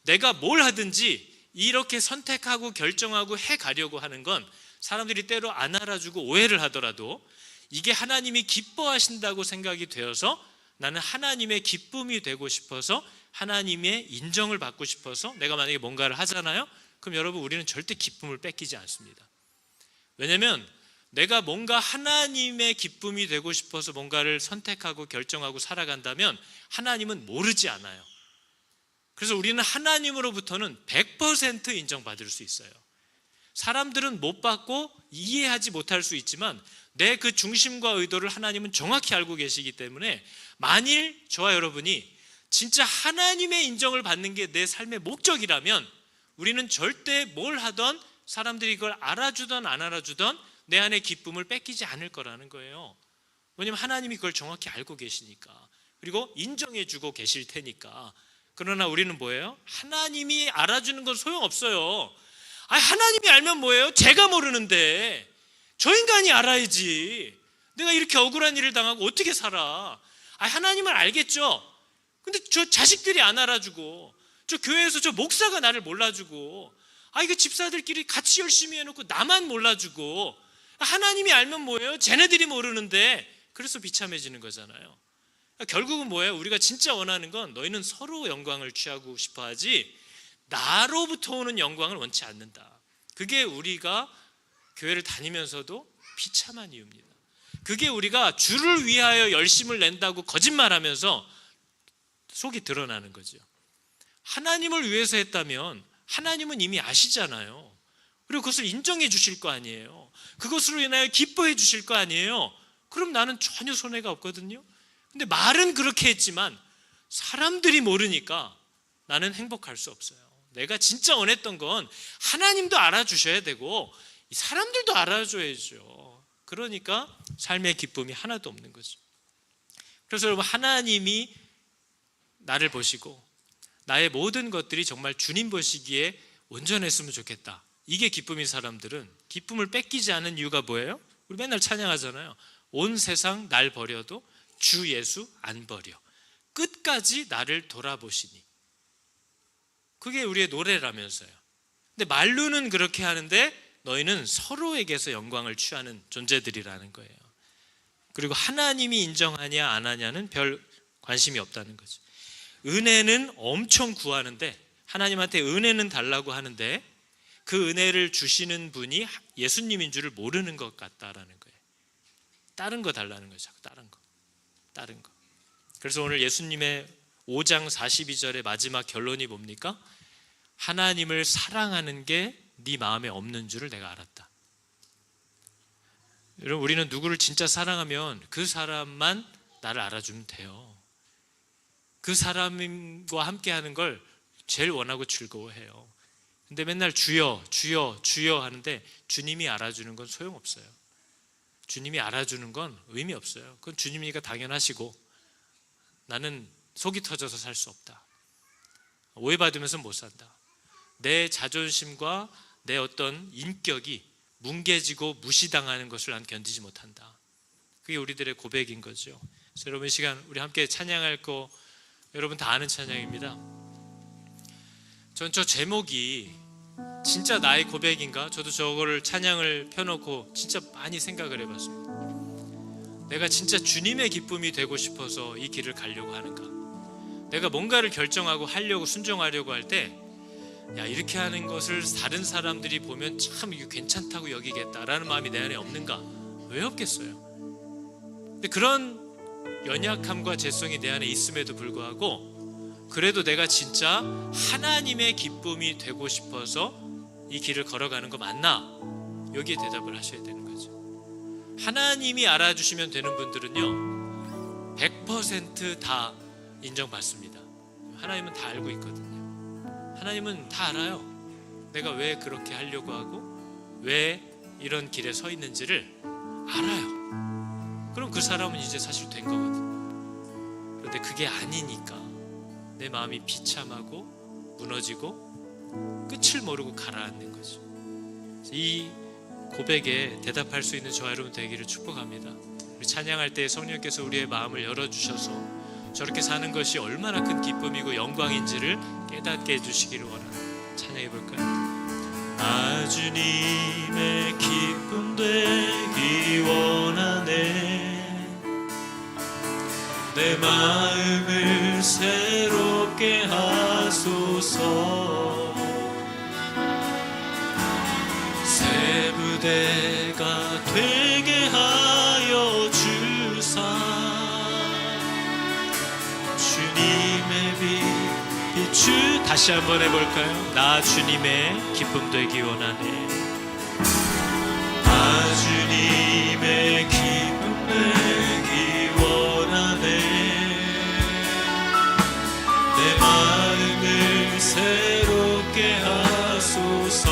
내가 뭘 하든지 이렇게 선택하고 결정하고 해가려고 하는 건 사람들이 때로 안 알아주고 오해를 하더라도 이게 하나님이 기뻐하신다고 생각이 되어서 나는 하나님의 기쁨이 되고 싶어서 하나님의 인정을 받고 싶어서 내가 만약에 뭔가를 하잖아요. 그럼 여러분, 우리는 절대 기쁨을 뺏기지 않습니다. 왜냐하면 내가 뭔가 하나님의 기쁨이 되고 싶어서 뭔가를 선택하고 결정하고 살아간다면 하나님은 모르지 않아요. 그래서 우리는 하나님으로부터는 100% 인정받을 수 있어요. 사람들은 못 받고 이해하지 못할 수 있지만 내 그 중심과 의도를 하나님은 정확히 알고 계시기 때문에 만일 저와 여러분이 진짜 하나님의 인정을 받는 게 내 삶의 목적이라면 우리는 절대 뭘 하던 사람들이 그걸 알아주던 안 알아주던 내 안의 기쁨을 뺏기지 않을 거라는 거예요. 왜냐하면 하나님이 그걸 정확히 알고 계시니까, 그리고 인정해주고 계실 테니까. 그러나 우리는 뭐예요? 하나님이 알아주는 건 소용없어요. 하나님이 알면 뭐예요? 제가 모르는데 저 인간이 알아야지. 내가 이렇게 억울한 일을 당하고 어떻게 살아? 하나님은 알겠죠. 근데 저 자식들이 안 알아주고, 저 교회에서 저 목사가 나를 몰라주고, 이거 집사들끼리 같이 열심히 해놓고 나만 몰라주고, 하나님이 알면 뭐예요? 쟤네들이 모르는데. 그래서 비참해지는 거잖아요. 결국은 뭐예요? 우리가 진짜 원하는 건 너희는 서로 영광을 취하고 싶어 하지 나로부터 오는 영광을 원치 않는다. 그게 우리가 교회를 다니면서도 비참한 이유입니다. 그게 우리가 주를 위하여 열심을 낸다고 거짓말하면서 속이 드러나는 거죠. 하나님을 위해서 했다면 하나님은 이미 아시잖아요. 그리고 그것을 인정해 주실 거 아니에요. 그것으로 인하여 기뻐해 주실 거 아니에요. 그럼 나는 전혀 손해가 없거든요. 근데 말은 그렇게 했지만 사람들이 모르니까 나는 행복할 수 없어요. 내가 진짜 원했던 건 하나님도 알아주셔야 되고 사람들도 알아줘야죠. 그러니까 삶의 기쁨이 하나도 없는 거죠. 그래서 여러분, 하나님이 나를 보시고 나의 모든 것들이 정말 주님 보시기에 온전했으면 좋겠다. 이게 기쁨인 사람들은 기쁨을 뺏기지 않은 이유가 뭐예요? 우리 맨날 찬양하잖아요. 온 세상 날 버려도 주 예수 안 버려. 끝까지 나를 돌아보시니. 그게 우리의 노래라면서요. 근데 말로는 그렇게 하는데 너희는 서로에게서 영광을 취하는 존재들이라는 거예요. 그리고 하나님이 인정하냐 안 하냐는 별 관심이 없다는 거죠. 은혜는 엄청 구하는데, 하나님한테 은혜는 달라고 하는데 그 은혜를 주시는 분이 예수님인 줄을 모르는 것 같다라는 거예요. 다른 거 달라는 거죠. 다른 거. 그래서 오늘 예수님의 5장 42절의 마지막 결론이 뭡니까? 하나님을 사랑하는 게 네 마음에 없는 줄을 내가 알았다. 여러분, 우리는 누구를 진짜 사랑하면 그 사람만 나를 알아주면 돼요. 그 사람과 함께 하는 걸 제일 원하고 즐거워해요. 근데 맨날 주여 주여 주여 하는데 주님이 알아주는 건 소용없어요. 주님이 알아주는 건 의미 없어요. 그건 주님이니까 당연하시고 나는 속이 터져서 살 수 없다. 오해받으면서 못 산다. 내 자존심과 내 어떤 인격이 뭉개지고 무시당하는 것을 난 견디지 못한다. 그게 우리들의 고백인 거죠. 그래서 여러분, 이 시간 우리 함께 찬양할 거 여러분 다 아는 찬양입니다. 전 저 제목이 진짜 나의 고백인가? 저도 저거를 찬양을 펴놓고 진짜 많이 생각을 해봤습니다. 내가 진짜 주님의 기쁨이 되고 싶어서 이 길을 가려고 하는가? 내가 뭔가를 결정하고 하려고 순종하려고 할 때 이렇게 하는 것을 다른 사람들이 보면 참 이게 괜찮다고 여기겠다라는 마음이 내 안에 없는가? 왜 없겠어요? 근데 그런 연약함과 죄성이 내 안에 있음에도 불구하고 그래도 내가 진짜 하나님의 기쁨이 되고 싶어서 이 길을 걸어가는 거 맞나? 여기에 대답을 하셔야 되는 거죠. 하나님이 알아주시면 되는 분들은요 100% 다 인정받습니다. 하나님은 다 알고 있거든요. 하나님은 다 알아요. 내가 왜 그렇게 하려고 하고 왜 이런 길에 서 있는지를 알아요. 그럼 그 사람은 이제 사실 된 거거든요. 그런데 그게 아니니까 내 마음이 비참하고 무너지고 끝을 모르고 가라앉는 거죠. 이 고백에 대답할 수 있는 저와 여러분 되기를 축복합니다. 우리 찬양할 때 성령께서 우리의 마음을 열어주셔서 저렇게 사는 것이 얼마나 큰 기쁨이고 영광인지를 깨닫게 해주시기를 원합니다. 찬양해 볼까요? 나 주님의 기쁨 되기 원하네. 내 마음을 새롭게 하소서. 새 부대가 되게 하여 주사. 주님의 빛 다시 한번 해볼까요? 나 주님의 기쁨 되기 원하네. 나 주님의 기쁨 되기 원하네. 내 마음을 새롭게 하소서.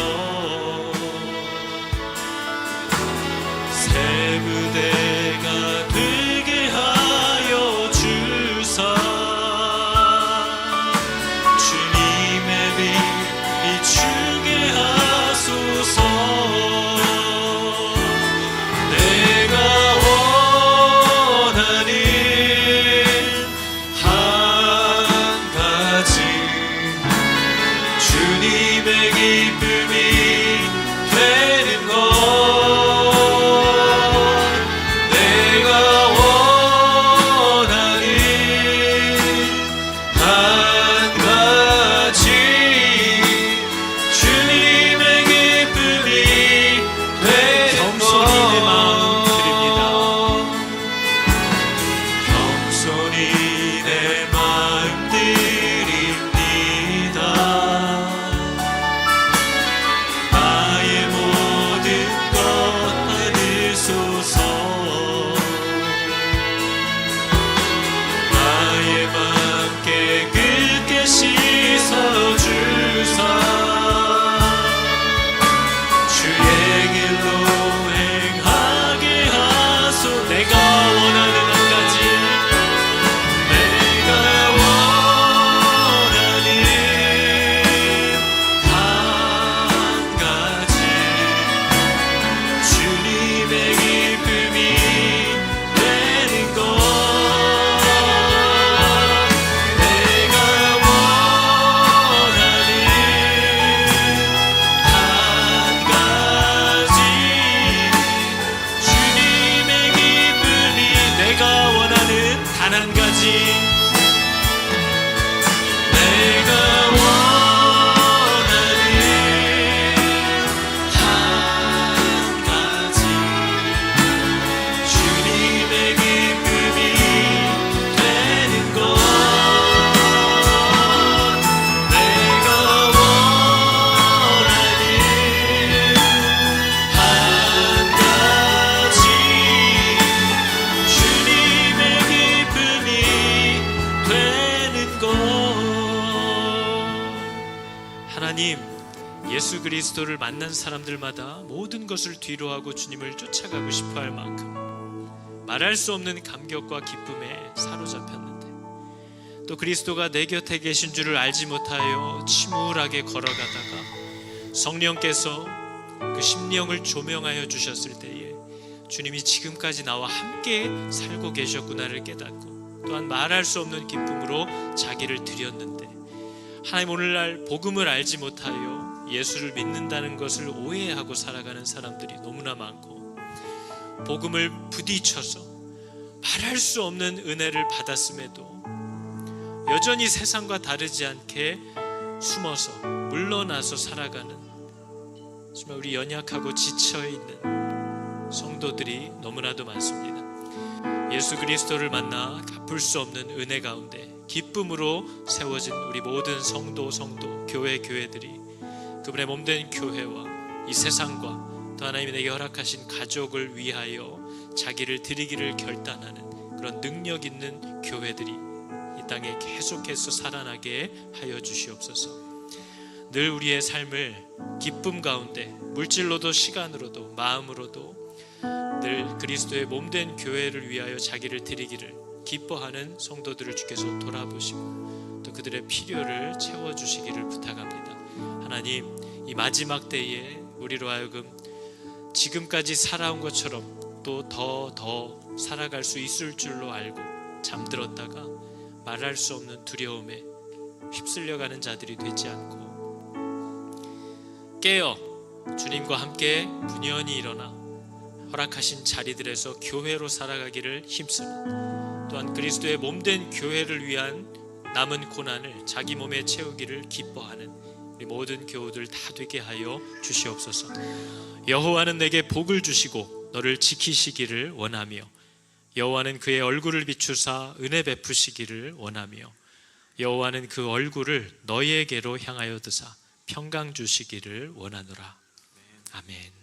단 한 가지 내가 원하는 한 가지 주님의 기쁨이 되는 것 내가 원하는 한 가지 주님의 기쁨이 되는 것 하나님, 예수 그리스도를 만난 사람들마다 모든 것을 뒤로하고 주님을 쫓아가고 싶어할 만큼 말할 수 없는 감격과 기쁨에 사로잡혔는데 또 그리스도가 내 곁에 계신 줄을 알지 못하여 침울하게 걸어가다가 성령께서 그 심령을 조명하여 주셨을 때에 주님이 지금까지 나와 함께 살고 계셨구나를 깨닫고 또한 말할 수 없는 기쁨으로 자기를 드렸는데 하나님, 오늘날 복음을 알지 못하여 예수를 믿는다는 것을 오해하고 살아가는 사람들이 너무나 많고 복음을 부딪혀서 말할 수 없는 은혜를 받았음에도 여전히 세상과 다르지 않게 숨어서 물러나서 살아가는 정말 우리 연약하고 지쳐있는 성도들이 너무나도 많습니다. 예수 그리스도를 만나 갚을 수 없는 은혜 가운데 기쁨으로 세워진 우리 모든 성도, 교회들이 그분의 몸된 교회와 이 세상과 또 하나님이 내게 허락하신 가족을 위하여 자기를 드리기를 결단하는 그런 능력 있는 교회들이 이 땅에 계속해서 살아나게 하여 주시옵소서. 늘 우리의 삶을 기쁨 가운데 물질로도 시간으로도 마음으로도 늘 그리스도의 몸된 교회를 위하여 자기를 드리기를 기뻐하는 성도들을 주께서 돌아보시고 또 그들의 필요를 채워주시기를 부탁합니다. 하나님, 이 마지막 때에 우리로 하여금 지금까지 살아온 것처럼 또 더 살아갈 수 있을 줄로 알고 잠들었다가 말할 수 없는 두려움에 휩쓸려가는 자들이 되지 않고 깨어 주님과 함께 분연히 일어나 허락하신 자리들에서 교회로 살아가기를 힘쓰는 또한 그리스도의 몸된 교회를 위한 남은 고난을 자기 몸에 채우기를 기뻐하는 우리 모든 교우들 다 되게 하여 주시옵소서. 여호와는 내게 복을 주시고 너를 지키시기를 원하며 여호와는 그의 얼굴을 비추사 은혜 베푸시기를 원하며 여호와는 그 얼굴을 너희에게로 향하여 드사 평강 주시기를 원하노라. 아멘.